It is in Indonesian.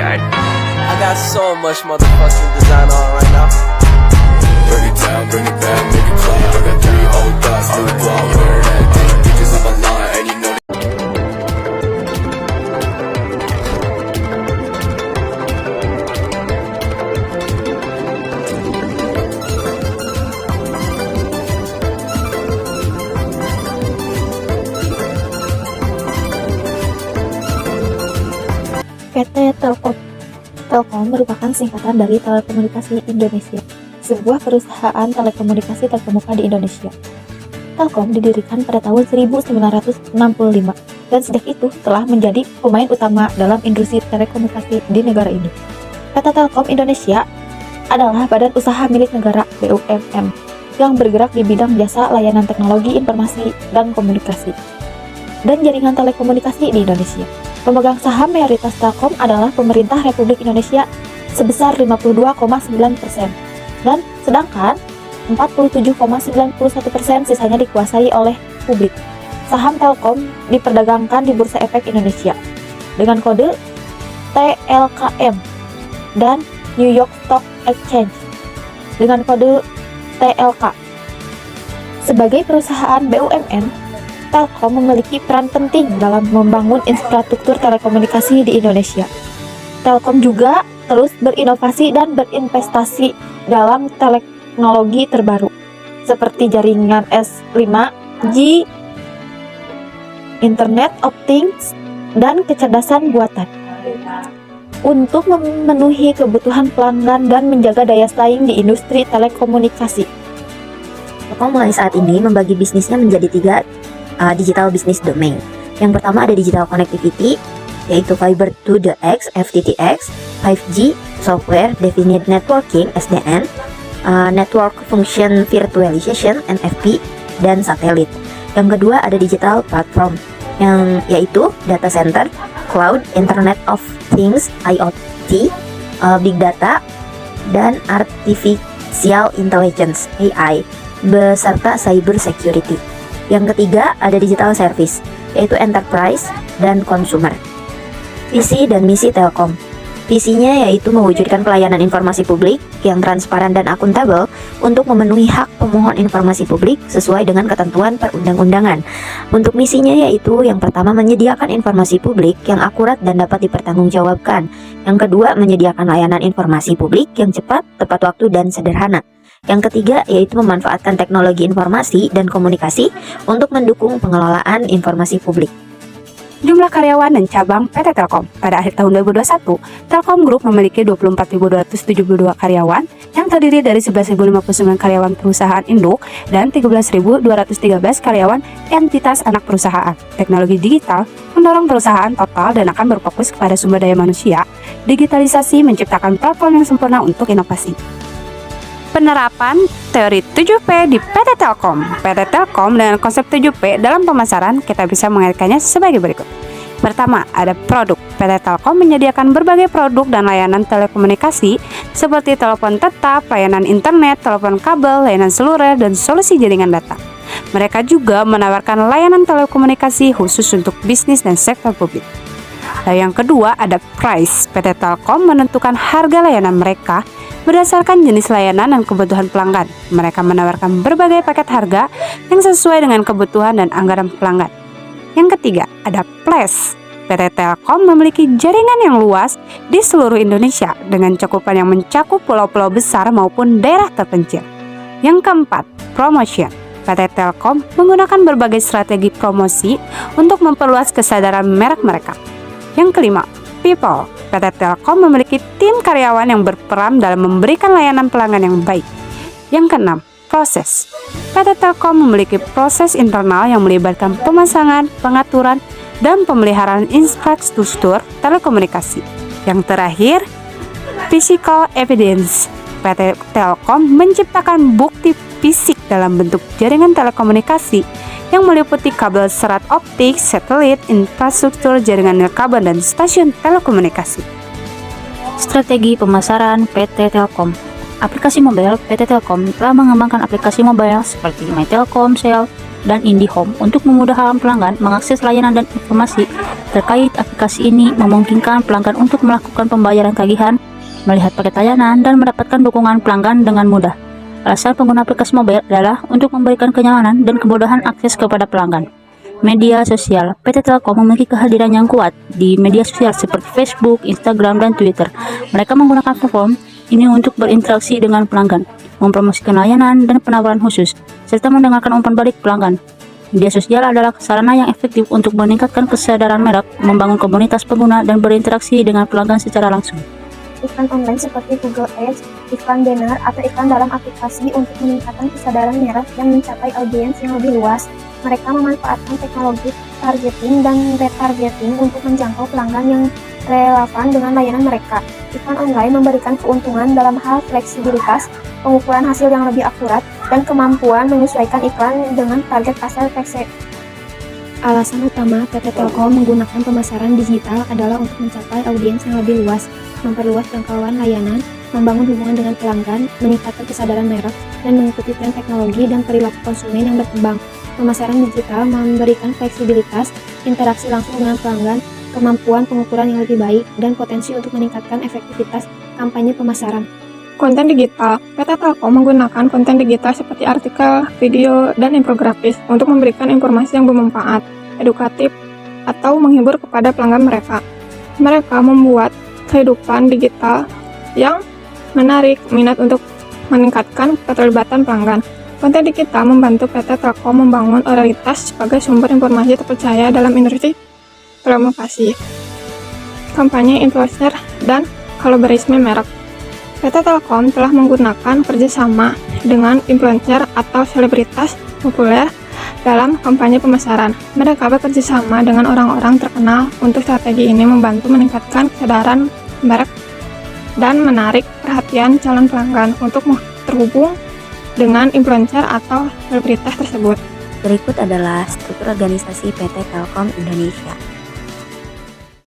guy. I got so much motherfucking design on right now. Bring it down, bring it back, make it clap. I got 3 old thoughts, new guap, wear that thing. Bitches on my line, and you know PT Telkom. Telkom merupakan singkatan dari Telekomunikasi Indonesia, sebuah perusahaan telekomunikasi terkemuka di Indonesia. Telkom didirikan pada tahun 1965 dan sejak itu telah menjadi pemain utama dalam industri telekomunikasi di negara ini. PT Telkom Indonesia adalah badan usaha milik negara BUMN yang bergerak di bidang jasa layanan teknologi informasi dan komunikasi dan jaringan telekomunikasi di Indonesia. Pemegang saham mayoritas Telkom adalah pemerintah Republik Indonesia sebesar 52,9% dan sedangkan 47,91% sisanya dikuasai oleh publik. Saham Telkom diperdagangkan di Bursa Efek Indonesia dengan kode TLKM dan New York Stock Exchange dengan kode TLK. Sebagai perusahaan BUMN, Telkom memiliki peran penting dalam membangun infrastruktur telekomunikasi di Indonesia. Telkom juga terus berinovasi dan berinvestasi dalam teknologi terbaru, seperti jaringan S5G, Internet of Things, dan kecerdasan buatan. Untuk memenuhi kebutuhan pelanggan dan menjaga daya saing di industri telekomunikasi. Telkom mulai saat ini membagi bisnisnya menjadi 3 digital business domain. Yang pertama ada digital connectivity, yaitu fiber to the X (FTTX), 5G, software defined networking (SDN), network function virtualization (NFC), dan satelit. Yang kedua ada digital platform, yang yaitu data center, cloud, Internet of Things (IoT), big data, dan artificial intelligence (AI), beserta cyber security. Yang ketiga ada digital service, yaitu enterprise dan consumer. Visi dan misi Telkom. Visinya yaitu mewujudkan pelayanan informasi publik yang transparan dan akuntabel untuk memenuhi hak pemohon informasi publik sesuai dengan ketentuan perundang-undangan. Untuk misinya yaitu yang pertama menyediakan informasi publik yang akurat dan dapat dipertanggungjawabkan. Yang kedua menyediakan layanan informasi publik yang cepat, tepat waktu, dan sederhana. Yang ketiga yaitu memanfaatkan teknologi informasi dan komunikasi untuk mendukung pengelolaan informasi publik. Jumlah karyawan dan cabang PT Telkom. Pada akhir tahun 2021, Telkom Group memiliki 24.272 karyawan yang terdiri dari 11.059 karyawan perusahaan induk dan 13.213 karyawan entitas anak perusahaan. Teknologi digital mendorong perusahaan total dan akan berfokus kepada sumber daya manusia. Digitalisasi menciptakan platform yang sempurna untuk inovasi. Penerapan teori 7P di PT Telkom. PT Telkom dengan konsep 7P dalam pemasaran kita bisa mengaitkannya sebagai berikut. Pertama, ada produk. PT Telkom menyediakan berbagai produk dan layanan telekomunikasi seperti telepon tetap, layanan internet, telepon kabel, layanan seluler, dan solusi jaringan data. Mereka juga menawarkan layanan telekomunikasi khusus untuk bisnis dan sektor publik. Lalu yang kedua ada price. PT Telkom menentukan harga layanan mereka berdasarkan jenis layanan dan kebutuhan pelanggan. Mereka menawarkan berbagai paket harga yang sesuai dengan kebutuhan dan anggaran pelanggan. Yang ketiga, ada place. PT Telkom memiliki jaringan yang luas di seluruh Indonesia dengan cakupan yang mencakup pulau-pulau besar maupun daerah terpencil. Yang keempat, promotion. PT Telkom menggunakan berbagai strategi promosi untuk memperluas kesadaran merek mereka. Yang kelima, people. PT Telkom memiliki tim karyawan yang berperan dalam memberikan layanan pelanggan yang baik. Yang keenam, proses. PT Telkom memiliki proses internal yang melibatkan pemasangan, pengaturan, dan pemeliharaan infrastruktur telekomunikasi. Yang terakhir, physical evidence. PT Telkom menciptakan bukti fisik dalam bentuk jaringan telekomunikasi yang meliputi kabel serat optik, satelit, infrastruktur jaringan nirkabel, dan stasiun telekomunikasi. Strategi pemasaran PT Telkom. Aplikasi mobile PT Telkom telah mengembangkan aplikasi mobile seperti My Telkom, Sell, dan IndiHome untuk memudahkan pelanggan mengakses layanan dan informasi terkait aplikasi ini memungkinkan pelanggan untuk melakukan pembayaran tagihan, melihat paket layanan, dan mendapatkan dukungan pelanggan dengan mudah. Alasan pengguna aplikasi mobile adalah untuk memberikan kenyamanan dan kemudahan akses kepada pelanggan. Media sosial. PT Telkom memiliki kehadiran yang kuat di media sosial seperti Facebook, Instagram, dan Twitter. Mereka menggunakan platform ini untuk berinteraksi dengan pelanggan, mempromosikan layanan dan penawaran khusus, serta mendengarkan umpan balik pelanggan. Media sosial adalah sarana yang efektif untuk meningkatkan kesadaran merek, membangun komunitas pengguna, dan berinteraksi dengan pelanggan secara langsung. Iklan online seperti Google Ads, iklan banner, atau iklan dalam aplikasi untuk meningkatkan kesadaran merek dan mencapai audiens yang lebih luas. Mereka memanfaatkan teknologi targeting dan retargeting untuk menjangkau pelanggan yang relevan dengan layanan mereka. Iklan online memberikan keuntungan dalam hal fleksibilitas, pengukuran hasil yang lebih akurat, dan kemampuan menyesuaikan iklan dengan target pasar TC. Alasan utama PT Telkom menggunakan pemasaran digital adalah untuk mencapai audiens yang lebih luas, memperluas jangkauan layanan, membangun hubungan dengan pelanggan, meningkatkan kesadaran merek, dan mengikuti tren teknologi dan perilaku konsumen yang berkembang. Pemasaran digital memberikan fleksibilitas, interaksi langsung dengan pelanggan, kemampuan pengukuran yang lebih baik, dan potensi untuk meningkatkan efektivitas kampanye pemasaran. Konten digital. PT Telkom menggunakan konten digital seperti artikel, video, dan infografis untuk memberikan informasi yang bermanfaat, edukatif, atau menghibur kepada pelanggan mereka. Mereka membuat kehidupan digital yang menarik minat untuk meningkatkan keterlibatan pelanggan. Konten digital membantu PT Telkom membangun otoritas sebagai sumber informasi terpercaya dalam industri telekomunikasi, kampanye influencer, dan kolaborasi merek. PT Telkom telah menggunakan kerjasama dengan influencer atau selebritas populer dalam kampanye pemasaran. Mereka bekerja sama dengan orang-orang terkenal untuk strategi ini membantu meningkatkan kesadaran merek dan menarik perhatian calon pelanggan untuk terhubung dengan influencer atau selebritas tersebut. Berikut adalah struktur organisasi PT Telkom Indonesia.